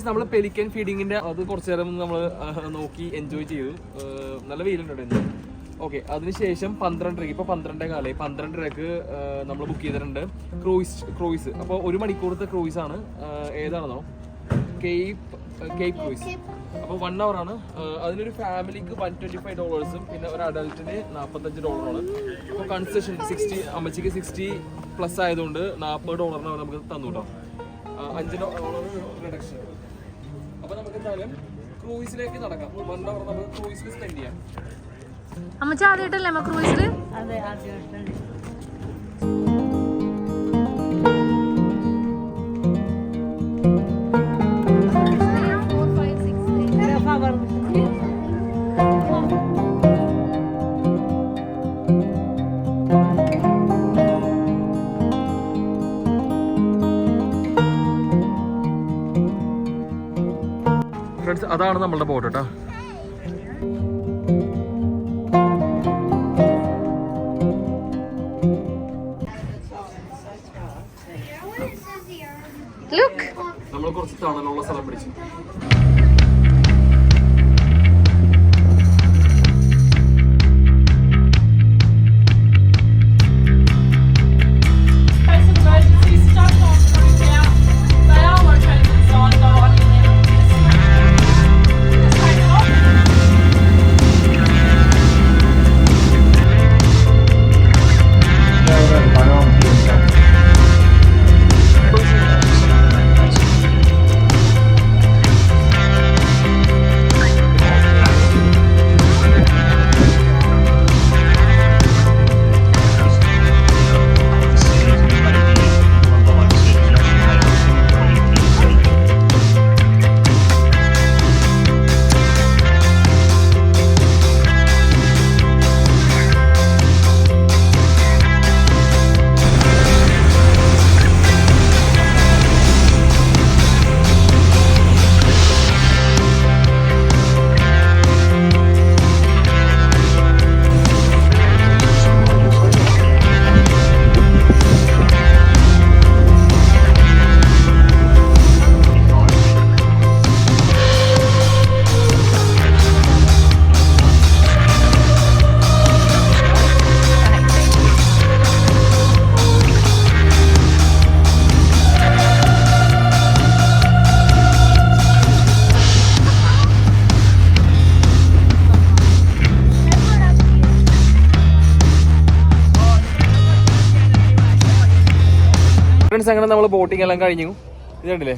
Friends നമ്മൾ pelican ഫീഡിങ്ങിന്റെ അത് കുറച്ചു നേരം നമ്മൾ നോക്കി എൻജോയ് ചെയ്തു. നല്ല വെയിലുണ്ട്. ഓക്കെ, അതിനുശേഷം 12:30 ഇപ്പൊ 12:15 12:30 നമ്മൾ ബുക്ക് ചെയ്തിട്ടുണ്ട് ക്രൂയിസ്. അപ്പോൾ 1 മണിക്കൂറത്തെ ക്രൂയിസ് ആണ്. ഏതാണെന്നോ കേപ്പ് ക്രൂയിസ്. അപ്പോൾ 1 hour ആണ്. അതിനൊരു ഫാമിലിക്ക് $125 പിന്നെ ഒരു അഡൽറ്റിന് $45. അപ്പോൾ കൺസെഷൻ 60, അമ്മച്ചിക്ക് 60+ ആയതുകൊണ്ട് $40 നമുക്ക് തന്നു കേട്ടോ. $5 റിഡക്ഷൻ. അപ്പോൾ നമുക്ക് എന്തായാലും ക്രൂയിസിലേക്ക് നടക്കാം. 1 hour നമുക്ക് ക്രൂയിസിൽ സ്പെൻഡ് ചെയ്യാം. അമ്മച്ചി ആദ്യമായിട്ടല്ലേ അമ്മ ക്രൂയിസില്? അതെ, ആദ്യമായിട്ടുണ്ട്. ഫ്രണ്ട്സ്, അതാണ് നമ്മളുടെ ബോട്ട് കേട്ടോ. നമ്മൾ കുറച്ച് തണലുള്ള സ്ഥലം പിടിച്ചു. ഫ്രണ്ട്സ്, അങ്ങനെ നമ്മൾ ബോട്ടിംഗ് എല്ലാം കഴിഞ്ഞു. ഇത് കണ്ടില്ലേ,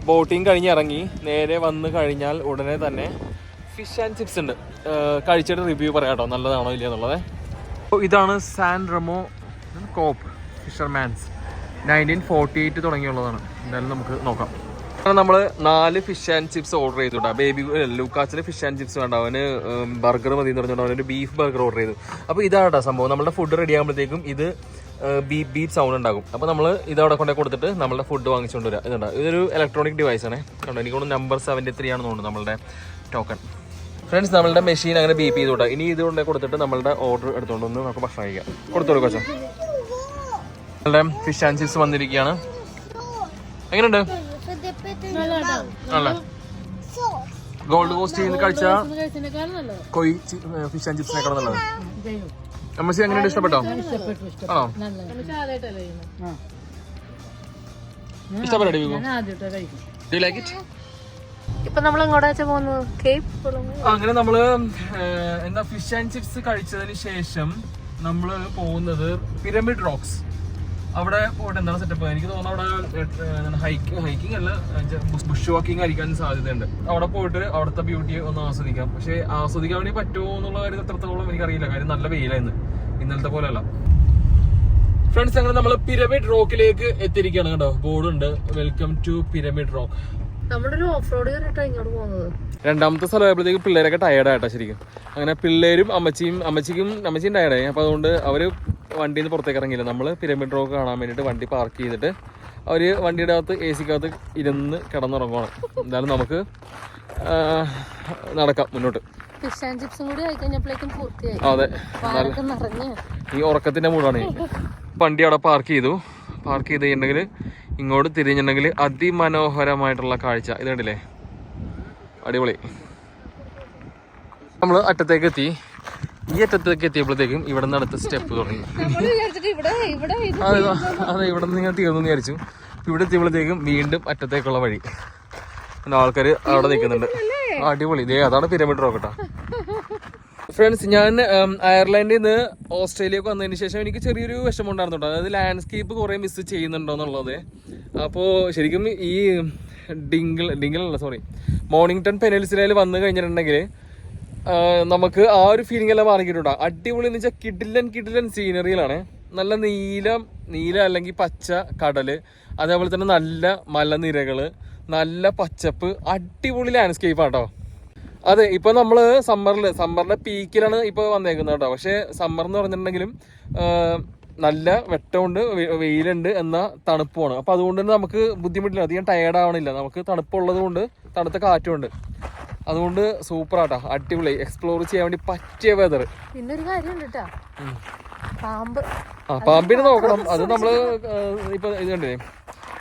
ബോട്ടിംഗ് കഴിഞ്ഞ് ഇറങ്ങി നേരെ വന്ന് കഴിഞ്ഞാൽ ഉടനെ തന്നെ ഫിഷ് ആൻഡ് ചിപ്സ് ഉണ്ട്. കഴിച്ചിട്ട് റിവ്യൂ പറയാം കേട്ടോ, നല്ലതാണോ ഇല്ല എന്നുള്ളത്. അപ്പോൾ ഇതാണ് സാൻ റെമോ കോപ്പ് ഫിഷർമാൻസ്. 1948 തുടങ്ങിയുള്ളതാണ്. എന്തായാലും നമുക്ക് നോക്കാം. നമ്മൾ 4 ഫിഷ് ആൻഡ് ചിപ്സ് ഓർഡർ ചെയ്തു കേട്ടോ. ബേബി ലൂക്കാസിന് ഫിഷ് ആൻഡ് ചിപ്സ് വേണ്ട, അവന് ബർഗർ മതി എന്ന് പറഞ്ഞുകൊണ്ട് അവനൊരു ബീഫ് ബർഗർ ഓർഡർ ചെയ്തു. അപ്പോൾ ഇതാണ് കേട്ടോ സംഭവം. നമ്മുടെ ഫുഡ് റെഡി ആകുമ്പോഴത്തേക്കും ഇത് ബീപ്പ് സൗണ്ട് ഉണ്ടാകും. അപ്പോൾ നമ്മൾ ഇതവിടെ കൊണ്ടേ കൊടുത്തിട്ട് നമ്മളുടെ ഫുഡ് വാങ്ങിച്ചുകൊണ്ട് വരിക. ഇതുണ്ട്, ഇതൊരു ഇലക്ട്രോണിക് ഡിവൈസ് ആണ്. കണ്ടോ, എനിക്കൊന്ന് നമ്പർ 73 ആണെന്ന് തോന്നുന്നു നമ്മളുടെ ടോക്കൺ. ഫ്രണ്ട്സ്, നമ്മളുടെ മെഷീൻ അങ്ങനെ ബീപ്പ് ചെയ്തു കേട്ടോ. ഇനി ഇതുകൊണ്ട് കൊടുത്തിട്ട് നമ്മളുടെ ഓർഡർ എടുത്തുകൊണ്ട് വന്ന് നമുക്ക് ഭക്ഷണം കഴിക്കാം. കൊടുത്തോളൂ കൊച്ചാ. നമ്മളുടെ ഫിഷ് ആൻഡ് ചിപ്സ് വന്നിരിക്കുകയാണ്. എങ്ങനെയുണ്ട്? അല്ല, ഗോൾഡ് കോസ്റ്റ് ചെയ്ത് കഴിച്ച കൊയ് ഫിഷ് ആൻഡ് ചിപ്സിനേക്കാളും നല്ലത്. അമ്മച്ചി എങ്ങനെയുണ്ട്? ഇഷ്ടപ്പെട്ടോ? ആണോ? ഇഷ്ടപ്പെട്ടോ? ഇപ്പൊ നമ്മൾ എങ്ങോട്ടാ പോകുന്നത്? അങ്ങനെ നമ്മള് എന്താ ഫിഷ് ആൻഡ് ചിപ്സ് കഴിച്ചതിന് ശേഷം നമ്മള് പോകുന്നത് പിരമിഡ് റോക്സ്. അവിടെ പോയിട്ട് എന്താണ് സെറ്റപ്പ്? എനിക്ക് തോന്നുന്നു അവിടെ ഹൈക്കിംഗ് അല്ല, ബുഷ് വാക്കിംഗ് ആയിരിക്കാൻ സാധ്യതയുണ്ട്. അവിടെ പോയിട്ട് അവിടുത്തെ ബ്യൂട്ടി ഒന്ന് ആസ്വദിക്കാം. പക്ഷെ ആസ്വദിക്കാൻ വേണ്ടി പറ്റുമോ എന്നുള്ള കാര്യം എത്രത്തോളം എനിക്കറിയില്ല. കാര്യം നല്ല വെയിലായിരുന്നു, ഇന്നലത്തെ പോലെ അല്ല. ഫ്രണ്ട്സ്, അങ്ങനെ നമ്മൾ പിരമിഡ് റോക്കിലേക്ക് എത്തിയിരിക്കുകയാണ് കേട്ടോ. ബോർഡുണ്ട്, വെൽക്കം ടു പിരമിഡ് റോക്ക്. നമ്മളൊരു ഓഫ് റോഡ് ഇങ്ങോട്ട് പോകുന്നത്. രണ്ടാമത്തെ സ്ഥലമായപ്പോഴത്തേക്ക് പിള്ളേരൊക്കെ ടയർഡായിട്ടാ ശരിക്കും. അങ്ങനെ പിള്ളേരും അമ്മച്ചിയും ടയർഡായി. അപ്പോൾ അതുകൊണ്ട് അവര് വണ്ടിയിൽ നിന്ന് പുറത്തേക്ക് ഇറങ്ങിയില്ല. നമ്മൾ പിരമിഡ് റോക്ക് കാണാൻ വേണ്ടിയിട്ട് വണ്ടി പാർക്ക് ചെയ്തിട്ട് അവർ വണ്ടിയുടെ അകത്ത് AC-ക്കകത്ത് ഇരുന്ന് കിടന്നുറങ്ങുവാണ്. എന്തായാലും നമുക്ക് നടക്കാം മുന്നോട്ട്. ഫിഷ് ആൻഡ് ചിപ്സും കൂടി ആയിക്കഴിഞ്ഞപ്പോഴേക്കും പൂർത്തിയായി. അതെ, ഈ ഉറക്കത്തിന്റെ മൂടാണ്. വണ്ടി അവിടെ പാർക്ക് ചെയ്ത് കഴിഞ്ഞിട്ടുണ്ടെങ്കിൽ ഇങ്ങോട്ട് തിരിഞ്ഞിട്ടുണ്ടെങ്കിൽ അതിമനോഹരമായിട്ടുള്ള കാഴ്ച. ഇത് കണ്ടില്ലേ, അടിപൊളി. നമ്മൾ അറ്റത്തേക്ക് എത്തി. ഈ അറ്റത്തേക്ക് എത്തിയപ്പോഴത്തേക്കും ഇവിടെ നിന്ന് അടുത്ത സ്റ്റെപ്പ് തുടങ്ങി. അതെ, ഇവിടെ നിന്ന് ഇങ്ങനെ തീർന്നു വിചാരിച്ചു. ഇവിടെ എത്തിയപ്പോഴത്തേക്കും വീണ്ടും അറ്റത്തേക്കുള്ള വഴി. ആൾക്കാർ അവിടെ നിൽക്കുന്നുണ്ട്. അടിപൊളി. ഇതേ അതാണ് പിരമിഡ് റോക്ക് കേട്ടോ. ഫ്രണ്ട്സ്, ഞാൻ അയർലൻഡിൽ നിന്ന് ഓസ്ട്രേലിയക്ക് വന്നതിന് ശേഷം എനിക്ക് ചെറിയൊരു വിഷമം ഉണ്ടായിരുന്നുണ്ട്. അതായത് ലാൻഡ്സ്കേപ്പ് കുറേ മിസ് ചെയ്യുന്നുണ്ടോ എന്നുള്ളത്. അപ്പോൾ ശരിക്കും ഈ മോർണിംഗ്ടൺ പെനിൻസുലയിൽ വന്നു കഴിഞ്ഞിട്ടുണ്ടെങ്കിൽ നമുക്ക് ആ ഒരു ഫീലിംഗ് എല്ലാം മാറിക്കിട്ടുണ്ടാകും. അടിപൊളി എന്ന് വെച്ചാൽ കിടിലൻ സീനറികളാണ്. നല്ല നീല അല്ലെങ്കിൽ പച്ച കടല്, അതേപോലെ തന്നെ നല്ല മലനിരകള്, നല്ല പച്ചപ്പ്, അടിപൊളി ലാൻഡ്സ്കേപ്പ് ആട്ടോ. അതെ, ഇപ്പൊ നമ്മള് സമ്മറിന്റെ പീക്കിലാണ് ഇപ്പൊ വന്നേക്കുന്നത് കേട്ടോ. പക്ഷെ സമ്മർ എന്ന് പറഞ്ഞിട്ടുണ്ടെങ്കിലും നല്ല വെട്ടമുണ്ട്, വെയിലുണ്ട്, എന്നാൽ തണുപ്പുമാണ്. അപ്പൊ അതുകൊണ്ട് തന്നെ നമുക്ക് ബുദ്ധിമുട്ടില്ല, അധികം ടയേർഡ് ആവണില്ല. നമുക്ക് തണുപ്പുള്ളത് കൊണ്ട് തണുത്ത കാറ്റുമുണ്ട്. അതുകൊണ്ട് സൂപ്പർ ആട്ടാ, അടിപൊളി, എക്സ്പ്ലോർ ചെയ്യാൻ വേണ്ടി പറ്റിയ വെതർ. പിന്നൊരു കാര്യമുണ്ട്, പാമ്പിനെ നോക്കണം. അത് നമ്മള് ഇപ്പൊ ഇത് കണ്ടില്ലേ,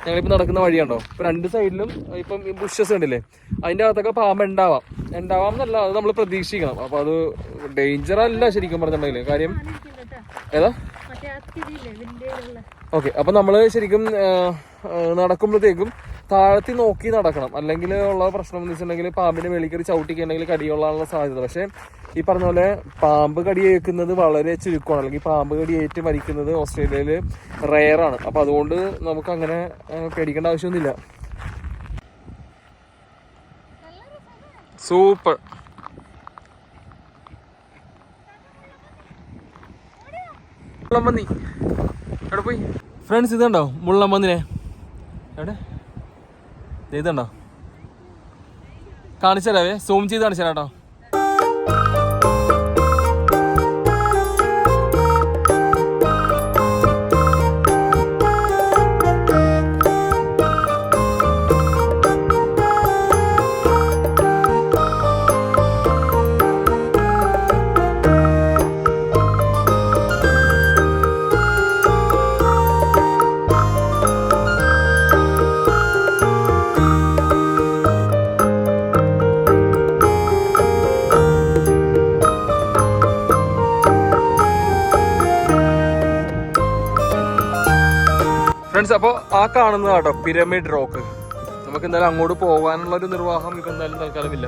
ഞങ്ങളിപ്പോ നടക്കുന്ന വഴി കണ്ടോ, ഇപ്പൊ രണ്ട് സൈഡിലും ഇപ്പം ബുഷസ് കണ്ടില്ലേ, അതിന്റെ അകത്തൊക്കെ പാമ്പ് ഉണ്ടാവാം എന്നല്ല, അത് നമ്മൾ പ്രതീക്ഷിക്കണം. അപ്പൊ അത് ഡേഞ്ചർ അല്ല ശരിക്കും പറഞ്ഞിട്ടുണ്ടെങ്കിൽ. കാര്യം ഏതാ ഓക്കെ. അപ്പൊ നമ്മള് ശരിക്കും നടക്കുമ്പോഴത്തേക്കും താഴത്തി നോക്കി നടക്കണം. അല്ലെങ്കിൽ ഉള്ള പ്രശ്നം എന്ന് വെച്ചിട്ടുണ്ടെങ്കിൽ പാമ്പിന്റെ വെളിയിൽ കയറി ചവിട്ടിക്കുണ്ടെങ്കിൽ കടികൊള്ളാനുള്ള സാധ്യത. പക്ഷെ ഈ പറഞ്ഞ പോലെ പാമ്പ് കടിയേക്കുന്നത് വളരെ ചുരുക്കമാണ്. അല്ലെങ്കിൽ പാമ്പ് കടിയേറ്റ് മരിക്കുന്നത് ഓസ്ട്രേലിയയില് റെയറാണ്. അപ്പൊ അതുകൊണ്ട് നമുക്ക് അങ്ങനെ പേടിക്കേണ്ട ആവശ്യമൊന്നുമില്ല. സൂപ്പർ. മുള്ളമ്പന്നി എവിടെ പോയി ഫ്രണ്ട്സ്? ഇതുണ്ടോ മുള്ളമ്പന്നിനെ? എവിടെ? ഇതുണ്ടോ? കാണിച്ചു തരാവേ, സൂം ചെയ്ത് കാണിച്ചു തരാം കേട്ടോ. ഫ്രണ്ട്സ്, അപ്പോൾ ആ കാണുന്നത് കേട്ടോ പിരമിഡ് റോക്ക്. നമുക്ക് എന്തായാലും അങ്ങോട്ട് പോകാനുള്ള ഒരു നിർവാഹം ഇപ്പം എന്തായാലും തൽക്കാലമില്ല.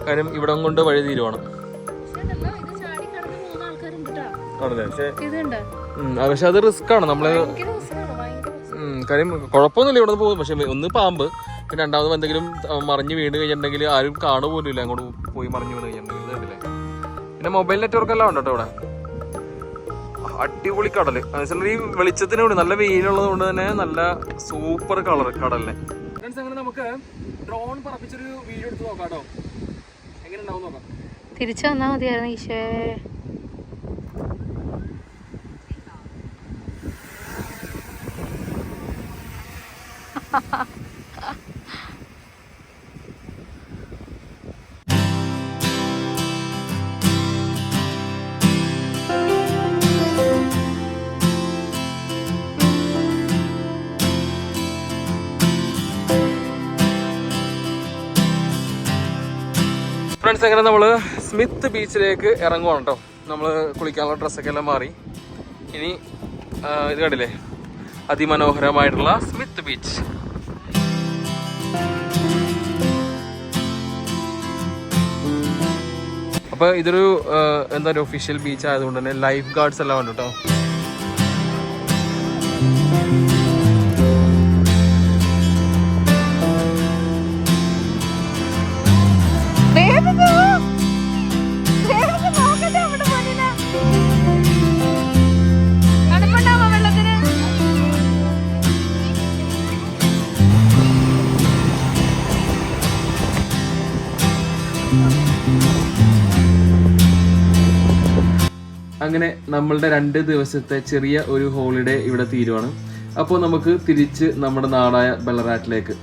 കാര്യം ഇവിടെ കൊണ്ട് വഴി തീരുവാണ്. ആണല്ലേ? പക്ഷെ അത് റിസ്ക് ആണ്. നമ്മള് കാര്യം കുഴപ്പമൊന്നുമില്ല, ഇവിടെ നിന്ന് പോകും. പക്ഷെ ഒന്ന് പാമ്പ്, പിന്നെ രണ്ടാമത് എന്തെങ്കിലും മറിഞ്ഞ് വീണ് കഴിഞ്ഞിട്ടുണ്ടെങ്കിൽ ആരും കാണുപോലും ഇല്ല അങ്ങോട്ട് പോയി മറിഞ്ഞ് വീണ് കഴിഞ്ഞിട്ടുണ്ടെങ്കിൽ. പിന്നെ മൊബൈൽ നെറ്റ്വർക്ക് എല്ലാം ഉണ്ട് കേട്ടോ ഇവിടെ. അടിപൊളി കടല്. ഈ വെളിച്ചത്തിന് വേണ്ടി നല്ല വെയിലുള്ളത് കൊണ്ട് തന്നെ നല്ല സൂപ്പർ കളർ കടലിനെ. ഫ്രണ്ട്സ്, അങ്ങനെ നമുക്ക് ഡ്രോൺ പറപ്പിച്ചൊരു വീഡിയോ എടുത്ത് നോക്കാം കേട്ടോ. എങ്ങനെ ഉണ്ടാവും നോക്കാം. തിരിച്ചു വന്നാ മതിയായിരുന്നു ഈശോ. ഫ്രണ്ട്സ്, അങ്ങനെ നമ്മള് സ്മിത്ത് ബീച്ചിലേക്ക് ഇറങ്ങുവാണ് കേട്ടോ. നമ്മള് കുളിക്കാനുള്ള ഡ്രസ്സൊക്കെ എല്ലാം മാറി. ഇനി ഇത് കണ്ടില്ലേ, അതിമനോഹരമായിട്ടുള്ള സ്മിത്ത് ബീച്ച്. അപ്പൊ ഇതൊരു എന്താ ഒരു ഒഫീഷ്യൽ ബീച്ച് ആയതുകൊണ്ട് തന്നെ ലൈഫ് ഗാർഡ്സ് എല്ലാം ഉണ്ട് കേട്ടോ. അങ്ങനെ നമ്മളുടെ 2 ദിവസത്തെ ചെറിയ ഒരു ഹോളിഡേ ഇവിടെ തീരുവാണ്. അപ്പോൾ നമുക്ക് തിരിച്ച് നമ്മുടെ നാടായ ബെല്ലറാറ്റിലേക്ക്.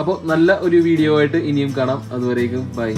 അപ്പോൾ നല്ല ഒരു വീഡിയോ ആയിട്ട് ഇനിയും കാണാം. അതുവരേക്കും ബൈ.